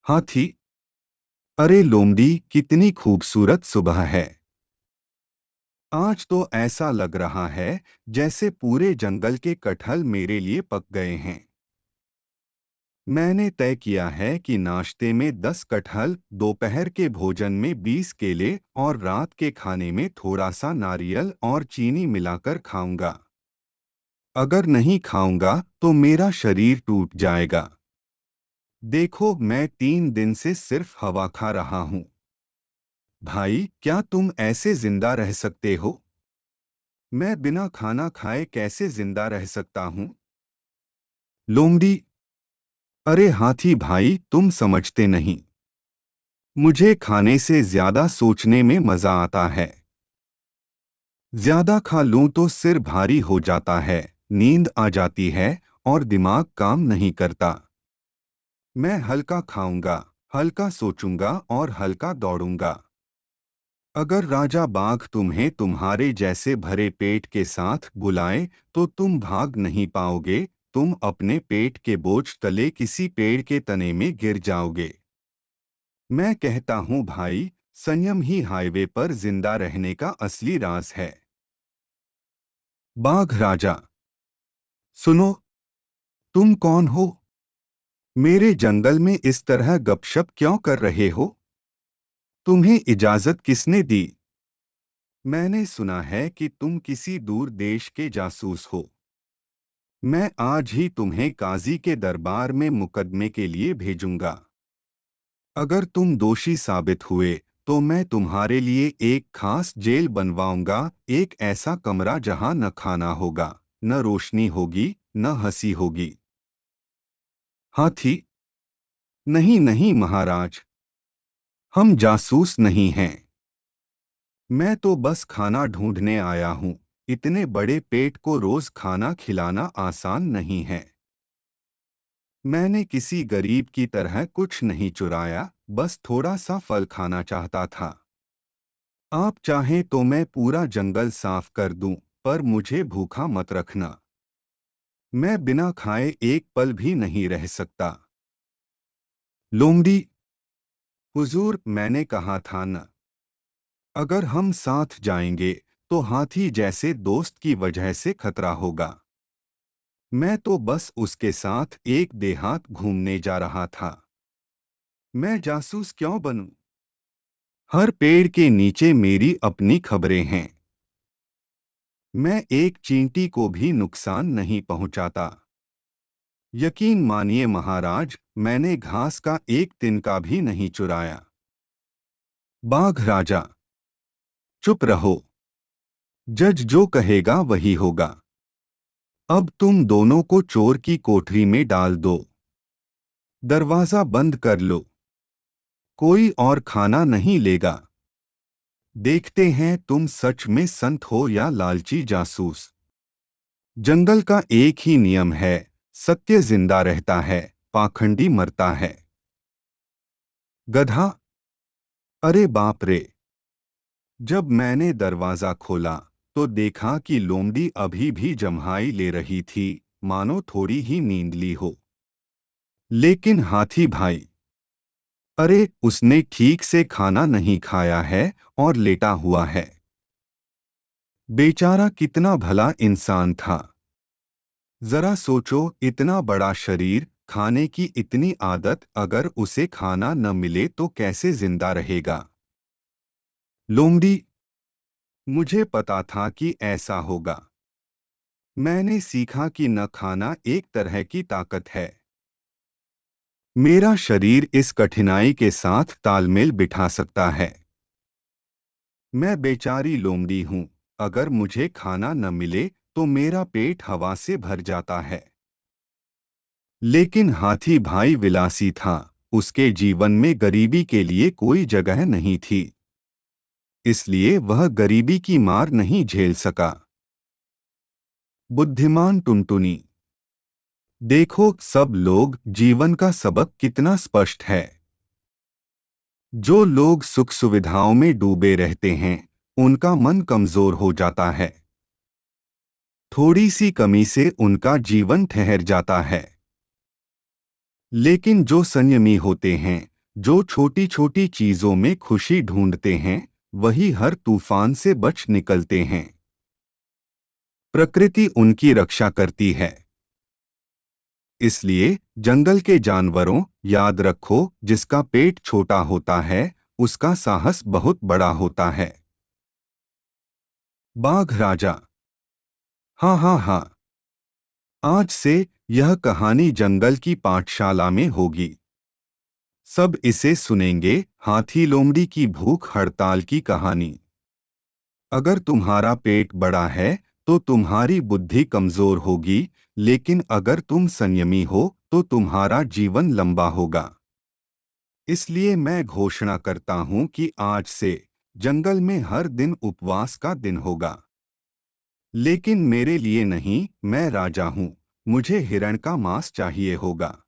हाथी। अरे लोमड़ी, कितनी खूबसूरत सुबह है। आज तो ऐसा लग रहा है जैसे पूरे जंगल के कटहल मेरे लिए पक गए हैं। मैंने तय किया है कि नाश्ते में 10 कटहल, दोपहर के भोजन में 20 केले और रात के खाने में थोड़ा सा नारियल और चीनी मिलाकर खाऊंगा। अगर नहीं खाऊंगा तो मेरा शरीर टूट जाएगा। देखो, मैं 3 दिन से सिर्फ हवा खा रहा हूँ। भाई, क्या तुम ऐसे जिंदा रह सकते हो? मैं बिना खाना खाए कैसे जिंदा रह सकता हूँ? लोमड़ी। अरे हाथी भाई, तुम समझते नहीं। मुझे खाने से ज्यादा सोचने में मजा आता है। ज्यादा खा लूं तो सिर भारी हो जाता है, नींद आ जाती है और दिमाग काम नहीं करता। मैं हल्का खाऊंगा, हल्का सोचूंगा और हल्का दौड़ूंगा। अगर राजा बाघ तुम्हें तुम्हारे जैसे भरे पेट के साथ बुलाए तो तुम भाग नहीं पाओगे। तुम अपने पेट के बोझ तले किसी पेड़ के तने में गिर जाओगे। मैं कहता हूँ भाई, संयम ही हाईवे पर जिंदा रहने का असली राज है। बाघ राजा। सुनो, तुम कौन हो? मेरे जंगल में इस तरह गपशप क्यों कर रहे हो? तुम्हें इजाजत किसने दी? मैंने सुना है कि तुम किसी दूर देश के जासूस हो। मैं आज ही तुम्हें काजी के दरबार में मुकदमे के लिए भेजूंगा। अगर तुम दोषी साबित हुए तो मैं तुम्हारे लिए एक खास जेल बनवाऊंगा। एक ऐसा कमरा जहां न खाना होगा, न रोशनी होगी, न हंसी होगी। हाथी। नहीं नहीं महाराज, हम जासूस नहीं हैं। मैं तो बस खाना ढूंढने आया हूँ। इतने बड़े पेट को रोज खाना खिलाना आसान नहीं है। मैंने किसी गरीब की तरह कुछ नहीं चुराया, बस थोड़ा सा फल खाना चाहता था। आप चाहें तो मैं पूरा जंगल साफ कर दूं, पर मुझे भूखा मत रखना। मैं बिना खाए एक पल भी नहीं रह सकता। लोमड़ी। हुजूर, मैंने कहा था न, अगर हम साथ जाएंगे तो हाथी जैसे दोस्त की वजह से खतरा होगा। मैं तो बस उसके साथ एक देहात घूमने जा रहा था। मैं जासूस क्यों बनूं? हर पेड़ के नीचे मेरी अपनी खबरें हैं। मैं एक चींटी को भी नुकसान नहीं पहुंचाता। यकीन मानिए महाराज, मैंने घास का एक तिनका भी नहीं चुराया। बाघ राजा। चुप रहो। जज जो कहेगा वही होगा। अब तुम दोनों को चोर की कोठरी में डाल दो। दरवाजा बंद कर लो। कोई और खाना नहीं लेगा। देखते हैं तुम सच में संत हो या लालची जासूस। जंगल का एक ही नियम है, सत्य जिंदा रहता है, पाखंडी मरता है। गधा। अरे बाप रे। जब मैंने दरवाजा खोला तो देखा कि लोमड़ी अभी भी जम्हाई ले रही थी, मानो थोड़ी ही नींद ली हो। लेकिन हाथी भाई, अरे उसने ठीक से खाना नहीं खाया है और लेटा हुआ है। बेचारा कितना भला इंसान था। जरा सोचो, इतना बड़ा शरीर, खाने की इतनी आदत, अगर उसे खाना न मिले तो कैसे जिंदा रहेगा? लोमड़ी। मुझे पता था कि ऐसा होगा। मैंने सीखा कि न खाना एक तरह की ताकत है। मेरा शरीर इस कठिनाई के साथ तालमेल बिठा सकता है। मैं बेचारी लोमड़ी हूँ। अगर मुझे खाना न मिले तो मेरा पेट हवा से भर जाता है। लेकिन हाथी भाई विलासी था। उसके जीवन में गरीबी के लिए कोई जगह नहीं थी। इसलिए वह गरीबी की मार नहीं झेल सका। बुद्धिमान टुनटुनी। देखो सब लोग, जीवन का सबक कितना स्पष्ट है। जो लोग सुख सुविधाओं में डूबे रहते हैं, उनका मन कमजोर हो जाता है। थोड़ी सी कमी से उनका जीवन ठहर जाता है। लेकिन जो संयमी होते हैं, जो छोटी छोटी चीजों में खुशी ढूंढते हैं वही हर तूफान से बच निकलते हैं। प्रकृति उनकी रक्षा करती है। इसलिए जंगल के जानवरों, याद रखो, जिसका पेट छोटा होता है उसका साहस बहुत बड़ा होता है। बाघ राजा। हाँ हाँ हाँ। आज से यह कहानी जंगल की पाठशाला में होगी। सब इसे सुनेंगे। हाथी लोमड़ी की भूख हड़ताल की कहानी। अगर तुम्हारा पेट बड़ा है तो तुम्हारी बुद्धि कमजोर होगी, लेकिन अगर तुम संयमी हो तो तुम्हारा जीवन लंबा होगा। इसलिए मैं घोषणा करता हूं कि आज से जंगल में हर दिन उपवास का दिन होगा। लेकिन मेरे लिए नहीं, मैं राजा हूं, मुझे हिरण का मांस चाहिए होगा।